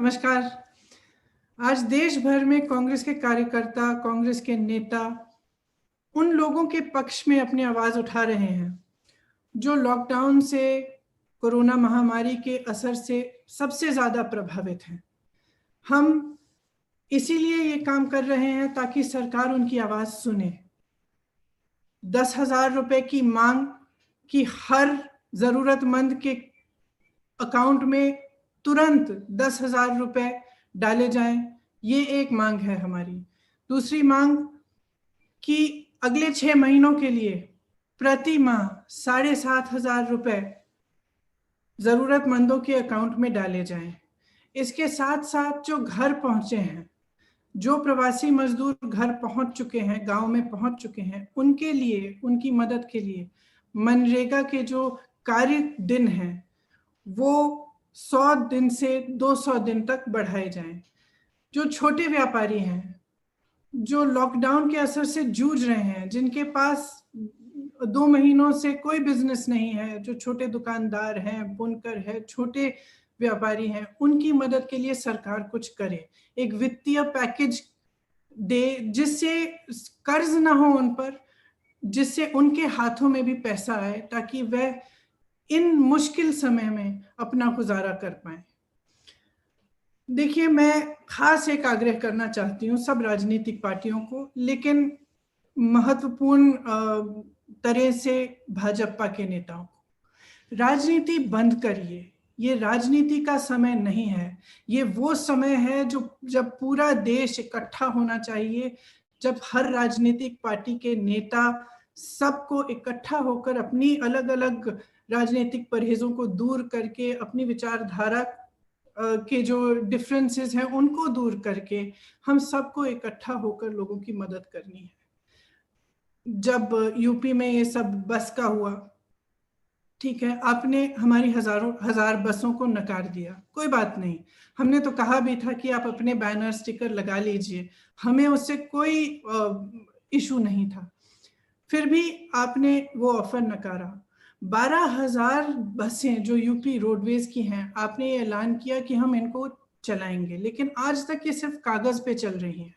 नमस्कार। आज देश भर में कांग्रेस के कार्यकर्ता, कांग्रेस के नेता उन लोगों के पक्ष में अपनी आवाज उठा रहे हैं जो लॉकडाउन से, कोरोना महामारी के असर से सबसे ज्यादा प्रभावित हैं। हम इसीलिए ये काम कर रहे हैं ताकि सरकार उनकी आवाज सुने। 10,000 रुपए की मांग कि हर जरूरतमंद के अकाउंट में तुरंत 10,000 रुपए डाले जाएं, ये एक मांग है हमारी। दूसरी मांग कि अगले 6 महीनों के लिए प्रति माह 7,500 रुपए जरूरतमंदों के अकाउंट में डाले जाएं। इसके साथ साथ जो घर पहुंचे हैं, जो प्रवासी मजदूर घर पहुंच चुके हैं, गांव में पहुंच चुके हैं, उनके लिए, उनकी मदद के लिए मनरेगा के जो कार्य दिन हैं वो 100 दिन से 200 दिन तक बढ़ाए जाएं। जो छोटे व्यापारी हैं, जो लॉकडाउन के असर से जूझ रहे हैं, जिनके पास 2 महीनों से कोई बिजनेस नहीं है, जो छोटे दुकानदार हैं, बुनकर है, छोटे व्यापारी हैं, उनकी मदद के लिए सरकार कुछ करे। एक वित्तीय पैकेज दे जिससे कर्ज ना हो उन पर, जिससे उनके हाथों में भी पैसा आए ताकि वह इन मुश्किल समय में अपना गुजारा कर पाए। देखिए, मैं खास एक आग्रह करना चाहती हूँ सब राजनीतिक पार्टियों को, लेकिन महत्वपूर्ण तरह से भाजपा के नेताओं को। राजनीति बंद करिए। ये राजनीति का समय नहीं है। ये वो समय है जब पूरा देश इकट्ठा होना चाहिए, जब हर राजनीतिक पार्टी के नेता सबको इकट्ठा होकर अपनी अलग अलग राजनीतिक परहेजों को दूर करके, अपनी विचारधारा के जो डिफरेंसेस हैं उनको दूर करके हम सबको इकट्ठा होकर लोगों की मदद करनी है। जब यूपी में ये सब बस का हुआ, ठीक है, आपने हमारी हजार बसों को नकार दिया, कोई बात नहीं। हमने तो कहा भी था कि आप अपने बैनर स्टिकर लगा लीजिए, हमें उससे कोई इशू नहीं था। फिर भी आपने वो ऑफर नकारा। 12,000 बसें जो यूपी रोडवेज की हैं, आपने ये ऐलान किया कि हम इनको चलाएंगे, लेकिन आज तक ये सिर्फ कागज पे चल रही हैं,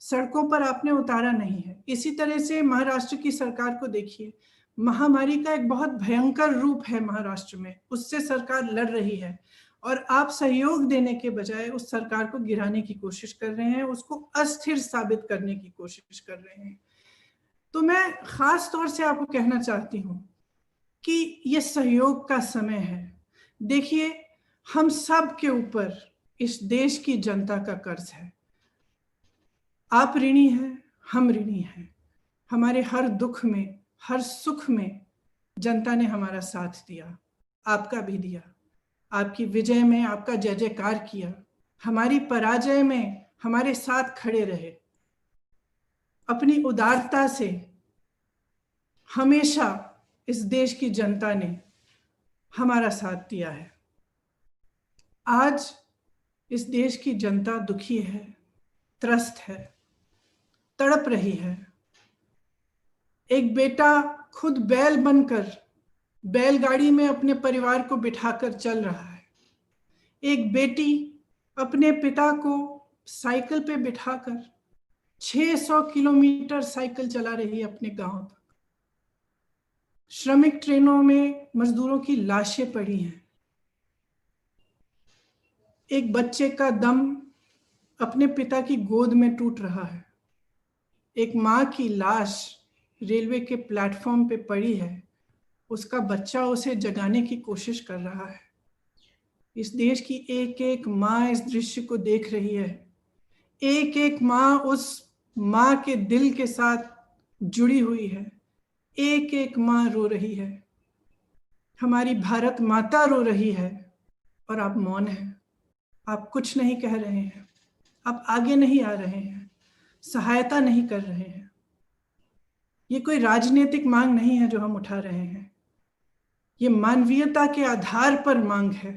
सड़कों पर आपने उतारा नहीं है। इसी तरह से महाराष्ट्र की सरकार को देखिए, महामारी का एक बहुत भयंकर रूप है महाराष्ट्र में, उससे सरकार लड़ रही है और आप सहयोग देने के बजाय उस सरकार को गिराने की कोशिश कर रहे हैं, उसको अस्थिर साबित करने की कोशिश कर रहे हैं। तो मैं खास तौर से आपको कहना चाहती हूं कि ये सहयोग का समय है। देखिए, हम सब के ऊपर इस देश की जनता का कर्ज है। आप ऋणी हैं, हम ऋणी हैं। हमारे हर दुख में, हर सुख में जनता ने हमारा साथ दिया, आपका भी दिया। आपकी विजय में आपका जय जयकार किया, हमारी पराजय में हमारे साथ खड़े रहे। अपनी उदारता से हमेशा इस देश की जनता ने हमारा साथ दिया है। आज इस देश की जनता दुखी है, त्रस्त है, तड़प रही है। एक बेटा खुद बैल बनकर बैलगाड़ी में अपने परिवार को बिठाकर चल रहा है। एक बेटी अपने पिता को साइकिल पे बिठाकर 600 किलोमीटर साइकिल चला रही है अपने गांव तक। श्रमिक ट्रेनों में मजदूरों की लाशें पड़ी हैं। एक बच्चे का दम अपने पिता की गोद में टूट रहा है। एक माँ की लाश रेलवे के प्लेटफॉर्म पे पड़ी है, उसका बच्चा उसे जगाने की कोशिश कर रहा है। इस देश की एक एक माँ इस दृश्य को देख रही है। एक एक माँ उस माँ के दिल के साथ जुड़ी हुई है। एक एक माँ रो रही है। हमारी भारत माता रो रही है और आप मौन हैं। आप कुछ नहीं कह रहे हैं, आप आगे नहीं आ रहे हैं, सहायता नहीं कर रहे हैं। ये कोई राजनीतिक मांग नहीं है जो हम उठा रहे हैं, ये मानवीयता के आधार पर मांग है।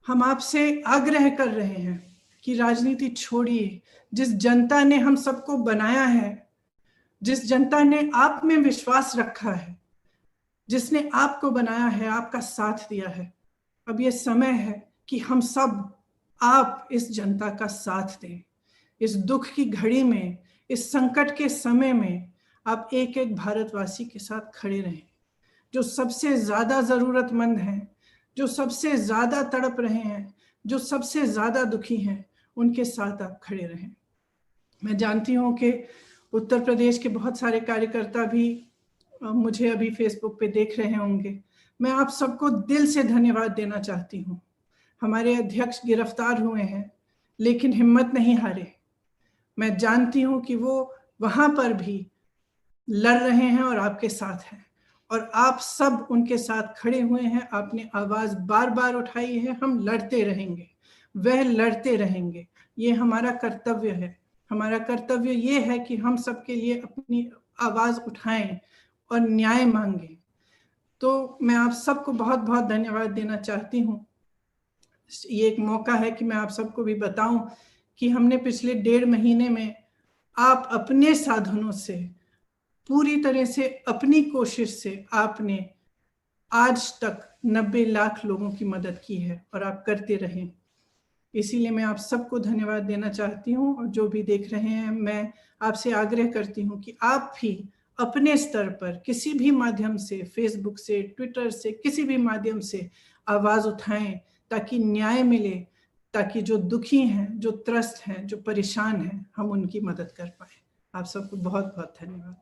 हम आपसे आग्रह कर रहे हैं कि राजनीति छोड़िए। जिस जनता ने हम सबको बनाया है, जिस जनता ने आप में विश्वास रखा है, जिसने आपको बनाया है, आपका साथ दिया है, अब ये समय है कि हम सब आप इस जनता का साथ दें। इस दुख की घड़ी में, इस संकट के समय में आप एक एक भारतवासी के साथ खड़े रहें। जो सबसे ज्यादा जरूरतमंद हैं, जो सबसे ज्यादा तड़प रहे हैं, जो सबसे ज्यादा दुखी हैं, उनके साथ आप खड़े रहें। मैं जानती हूँ कि उत्तर प्रदेश के बहुत सारे कार्यकर्ता भी मुझे अभी फेसबुक पे देख रहे होंगे। मैं आप सबको दिल से धन्यवाद देना चाहती हूँ। हमारे अध्यक्ष गिरफ्तार हुए हैं, लेकिन हिम्मत नहीं हारे। मैं जानती हूँ कि वो वहां पर भी लड़ रहे हैं और आपके साथ हैं, और आप सब उनके साथ खड़े हुए हैं। आपने आवाज बार बार उठाई है। हम लड़ते रहेंगे, वह लड़ते रहेंगे। ये हमारा कर्तव्य है। हमारा कर्तव्य ये है कि हम सबके लिए अपनी आवाज उठाएं और न्याय मांगें। तो मैं आप सबको बहुत बहुत धन्यवाद देना चाहती हूँ। ये एक मौका है कि मैं आप सबको भी बताऊं कि हमने पिछले 1.5 महीने में आप अपने साधनों से, पूरी तरह से अपनी कोशिश से आपने आज तक 90 लाख लोगों की मदद की है, और आप करते रहें। इसीलिए मैं आप सबको धन्यवाद देना चाहती हूँ। और जो भी देख रहे हैं, मैं आपसे आग्रह करती हूँ कि आप भी अपने स्तर पर किसी भी माध्यम से, फेसबुक से, ट्विटर से, किसी भी माध्यम से आवाज उठाएं, ताकि न्याय मिले, ताकि जो दुखी हैं, जो त्रस्त हैं, जो परेशान हैं, हम उनकी मदद कर पाए। आप सबको बहुत बहुत धन्यवाद।